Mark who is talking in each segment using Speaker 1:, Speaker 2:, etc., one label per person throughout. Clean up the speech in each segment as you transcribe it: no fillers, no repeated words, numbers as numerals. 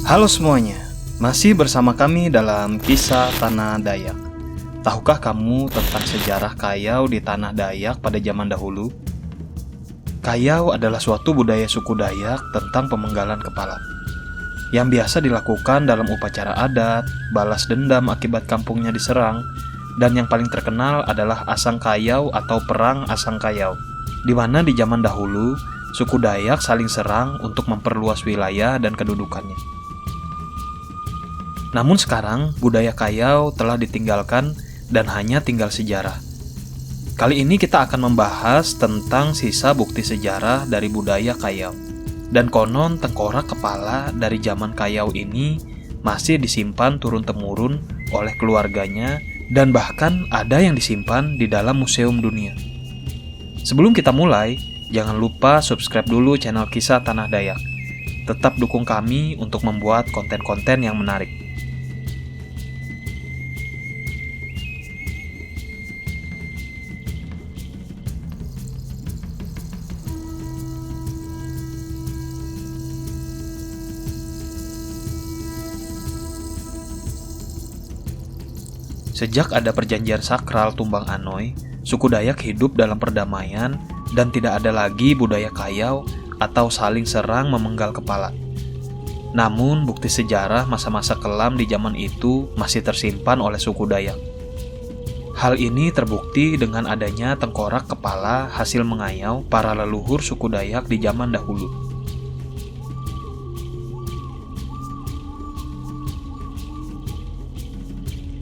Speaker 1: Halo semuanya, masih bersama kami dalam kisah Tanah Dayak. Tahukah kamu tentang sejarah Kayau di Tanah Dayak pada zaman dahulu? Kayau adalah suatu budaya suku Dayak tentang pemenggalan kepala, yang biasa dilakukan dalam upacara adat, balas dendam akibat kampungnya diserang, dan yang paling terkenal adalah Asang Kayau atau Perang Asang Kayau, di mana di zaman dahulu, suku Dayak saling serang untuk memperluas wilayah dan kedudukannya. Namun sekarang, budaya Kayau telah ditinggalkan dan hanya tinggal sejarah. Kali ini kita akan membahas tentang sisa bukti sejarah dari budaya Kayau. Dan konon tengkorak kepala dari zaman Kayau ini masih disimpan turun-temurun oleh keluarganya dan bahkan ada yang disimpan di dalam museum dunia. Sebelum kita mulai, jangan lupa subscribe dulu channel Kisah Tanah Dayak. Tetap dukung kami untuk membuat konten-konten yang menarik. Sejak ada perjanjian sakral Tumbang Anoy, suku Dayak hidup dalam perdamaian dan tidak ada lagi budaya Kayau atau saling serang memenggal kepala. Namun, bukti sejarah masa-masa kelam di zaman itu masih tersimpan oleh suku Dayak. Hal ini terbukti dengan adanya tengkorak kepala hasil mengayau para leluhur suku Dayak di zaman dahulu.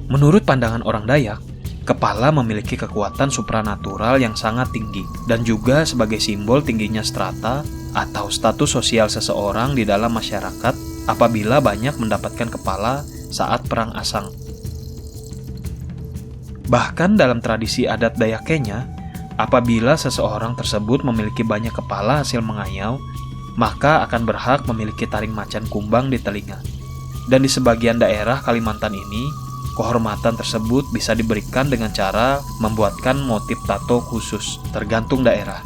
Speaker 1: Menurut pandangan orang Dayak, kepala memiliki kekuatan supranatural yang sangat tinggi dan juga sebagai simbol tingginya strata atau status sosial seseorang di dalam masyarakat apabila banyak mendapatkan kepala saat perang asang. Bahkan dalam tradisi adat Dayak Kenya, apabila seseorang tersebut memiliki banyak kepala hasil mengayau, maka akan berhak memiliki taring macan kumbang di telinga. Dan di sebagian daerah Kalimantan ini, kehormatan tersebut bisa diberikan dengan cara membuatkan motif tato khusus, tergantung daerah.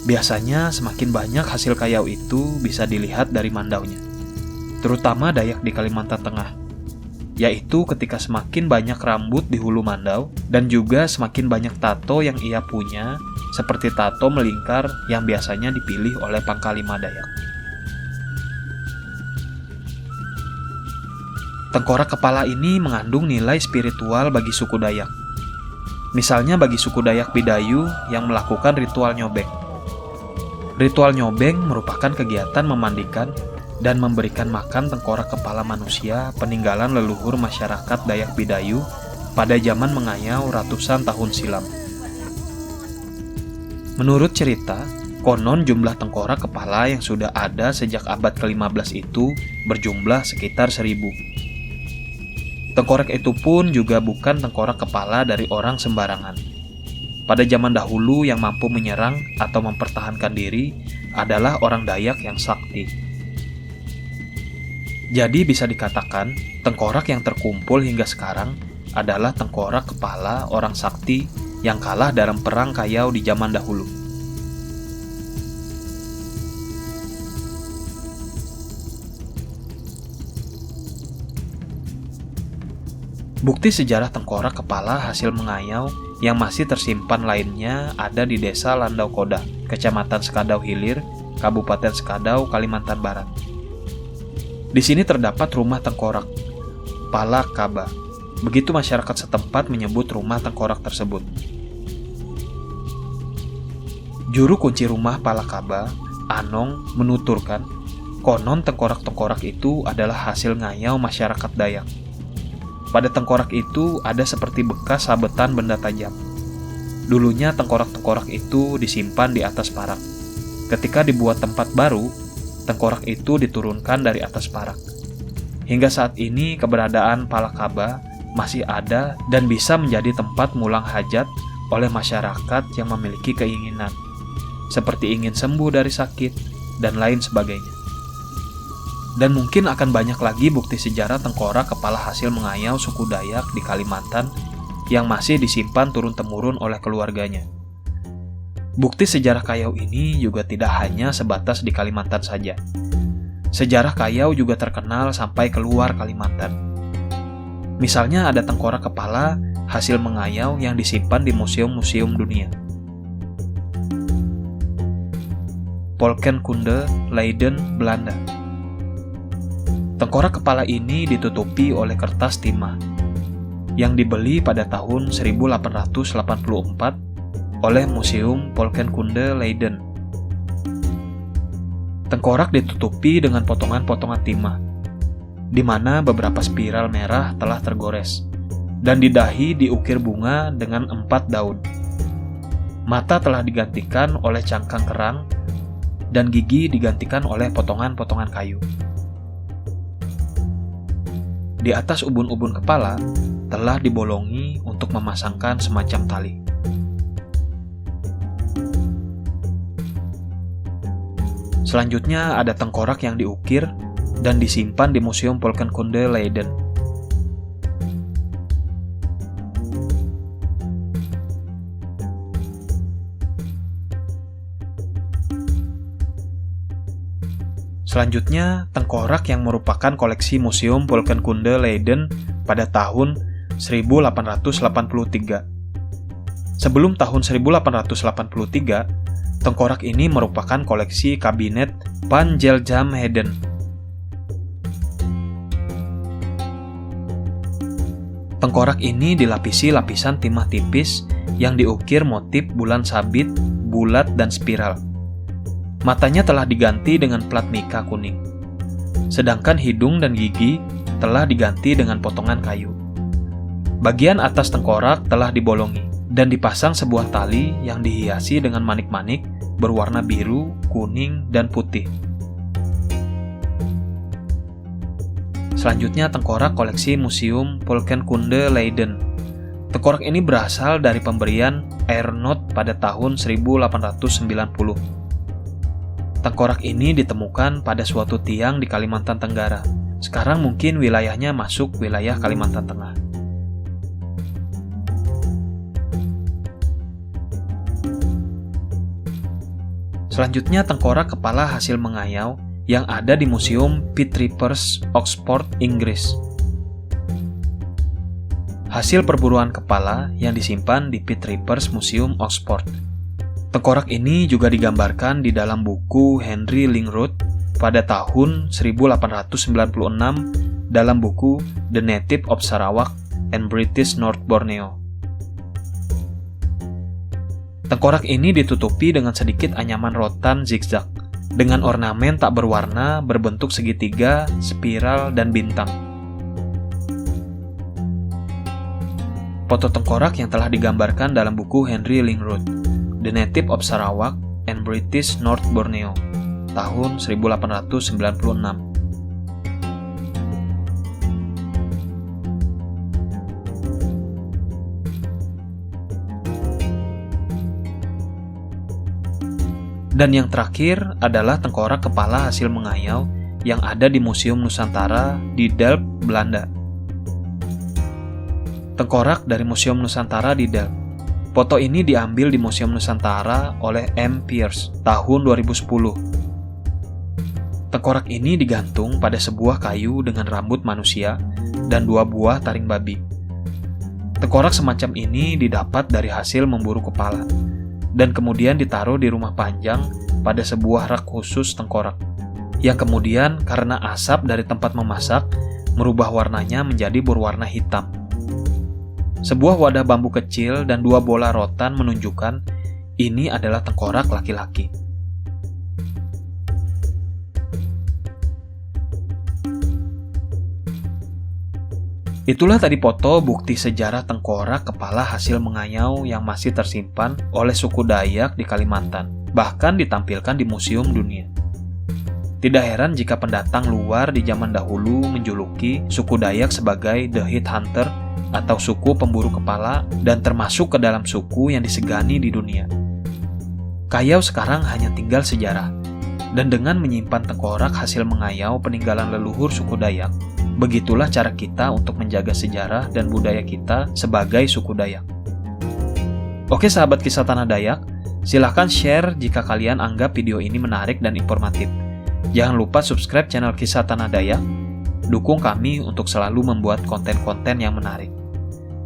Speaker 1: Biasanya semakin banyak hasil Kayau itu bisa dilihat dari mandaunya, terutama Dayak di Kalimantan Tengah, yaitu ketika semakin banyak rambut di hulu mandau dan juga semakin banyak tato yang ia punya, seperti tato melingkar yang biasanya dipilih oleh Pangkalima Dayak. Tengkorak kepala ini mengandung nilai spiritual bagi suku Dayak. Misalnya bagi suku Dayak Bidayu yang melakukan ritual nyobeng. Ritual nyobeng merupakan kegiatan memandikan dan memberikan makan tengkorak kepala manusia peninggalan leluhur masyarakat Dayak Bidayu pada zaman mengayau ratusan tahun silam. Menurut cerita, konon jumlah tengkorak kepala yang sudah ada sejak abad ke-15 itu berjumlah sekitar 1000. Tengkorak itu pun juga bukan tengkorak kepala dari orang sembarangan. Pada zaman dahulu yang mampu menyerang atau mempertahankan diri adalah orang Dayak yang sakti. Jadi bisa dikatakan, tengkorak yang terkumpul hingga sekarang adalah tengkorak kepala orang sakti yang kalah dalam perang Kayau di zaman dahulu. Bukti sejarah tengkorak kepala hasil mengayau yang masih tersimpan lainnya ada di Desa Landau Koda, Kecamatan Sekadau Hilir, Kabupaten Sekadau, Kalimantan Barat. Di sini terdapat rumah tengkorak, Pala Kaba. Begitu masyarakat setempat menyebut rumah tengkorak tersebut. Juru kunci rumah Pala Kaba, Anong, menuturkan, konon tengkorak-tengkorak itu adalah hasil ngayau masyarakat Dayak. Pada tengkorak itu ada seperti bekas sabetan benda tajam. Dulunya tengkorak-tengkorak itu disimpan di atas parak. Ketika dibuat tempat baru, tengkorak itu diturunkan dari atas parak. Hingga saat ini keberadaan Pala Kaba masih ada dan bisa menjadi tempat mulang hajat oleh masyarakat yang memiliki keinginan, seperti ingin sembuh dari sakit dan lain sebagainya. Dan mungkin akan banyak lagi bukti sejarah tengkorak kepala hasil mengayau suku Dayak di Kalimantan yang masih disimpan turun-temurun oleh keluarganya. Bukti sejarah Kayau ini juga tidak hanya sebatas di Kalimantan saja. Sejarah Kayau juga terkenal sampai keluar Kalimantan. Misalnya ada tengkorak kepala hasil mengayau yang disimpan di museum-museum dunia. Volkenkunde, Leiden, Belanda. Tengkorak kepala ini ditutupi oleh kertas timah yang dibeli pada tahun 1884 oleh Museum Volkenkunde Leiden. Tengkorak ditutupi dengan potongan-potongan timah, di mana beberapa spiral merah telah tergores, dan di dahi diukir bunga dengan 4 daun. Mata telah digantikan oleh cangkang kerang, dan gigi digantikan oleh potongan-potongan kayu. Di atas ubun-ubun kepala telah dibolongi untuk memasangkan semacam tali. Selanjutnya ada tengkorak yang diukir dan disimpan di Museum Volkenkunde Leiden. Selanjutnya, tengkorak yang merupakan koleksi Museum Volkenkunde Leiden pada tahun 1883. Sebelum tahun 1883, tengkorak ini merupakan koleksi kabinet Van Jeltjamheden. Tengkorak ini dilapisi lapisan timah tipis yang diukir motif bulan sabit, bulat, dan spiral. Matanya telah diganti dengan plat mika kuning, sedangkan hidung dan gigi telah diganti dengan potongan kayu. Bagian atas tengkorak telah dibolongi dan dipasang sebuah tali yang dihiasi dengan manik-manik berwarna biru, kuning, dan putih. Selanjutnya tengkorak koleksi Museum Volkenkunde Leiden. Tengkorak ini berasal dari pemberian Aernoth pada tahun 1890. Tengkorak ini ditemukan pada suatu tiang di Kalimantan Tenggara. Sekarang mungkin wilayahnya masuk wilayah Kalimantan Tengah. Selanjutnya tengkorak kepala hasil mengayau yang ada di Museum Pitt Rivers, Oxford, Inggris. Hasil perburuan kepala yang disimpan di Pitt Rivers Museum, Oxford. Tengkorak ini juga digambarkan di dalam buku Henry Lingroth pada tahun 1896 dalam buku The Native of Sarawak and British North Borneo. Tengkorak ini ditutupi dengan sedikit anyaman rotan zigzag, dengan ornamen tak berwarna berbentuk segitiga, spiral, dan bintang. Foto tengkorak yang telah digambarkan dalam buku Henry Lingroth, The Native of Sarawak and British North Borneo, tahun 1896. Dan yang terakhir adalah tengkorak kepala hasil mengayau yang ada di Museum Nusantara di Delft, Belanda. Tengkorak dari Museum Nusantara di Delft. Foto ini diambil di Museum Nusantara oleh M. Pierce tahun 2010. Tengkorak ini digantung pada sebuah kayu dengan rambut manusia dan 2 buah taring babi. Tengkorak semacam ini didapat dari hasil memburu kepala, dan kemudian ditaruh di rumah panjang pada sebuah rak khusus tengkorak, yang kemudian karena asap dari tempat memasak, merubah warnanya menjadi berwarna hitam. Sebuah wadah bambu kecil dan 2 bola rotan menunjukkan ini adalah tengkorak laki-laki. Itulah tadi foto bukti sejarah tengkorak kepala hasil mengayau yang masih tersimpan oleh suku Dayak di Kalimantan, bahkan ditampilkan di museum dunia. Tidak heran jika pendatang luar di zaman dahulu menjuluki suku Dayak sebagai The Head Hunter atau suku pemburu kepala, dan termasuk ke dalam suku yang disegani di dunia. Kayau sekarang hanya tinggal sejarah, dan dengan menyimpan tengkorak hasil mengayau peninggalan leluhur suku Dayak, begitulah cara kita untuk menjaga sejarah dan budaya kita sebagai suku Dayak. Oke sahabat kisah Tanah Dayak, silahkan share jika kalian anggap video ini menarik dan informatif. Jangan lupa subscribe channel Kisah Tanah Dayak. Dukung kami untuk selalu membuat konten-konten yang menarik.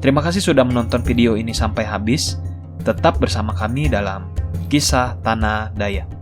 Speaker 1: Terima kasih sudah menonton video ini sampai habis. Tetap bersama kami dalam Kisah Tanah Dayak.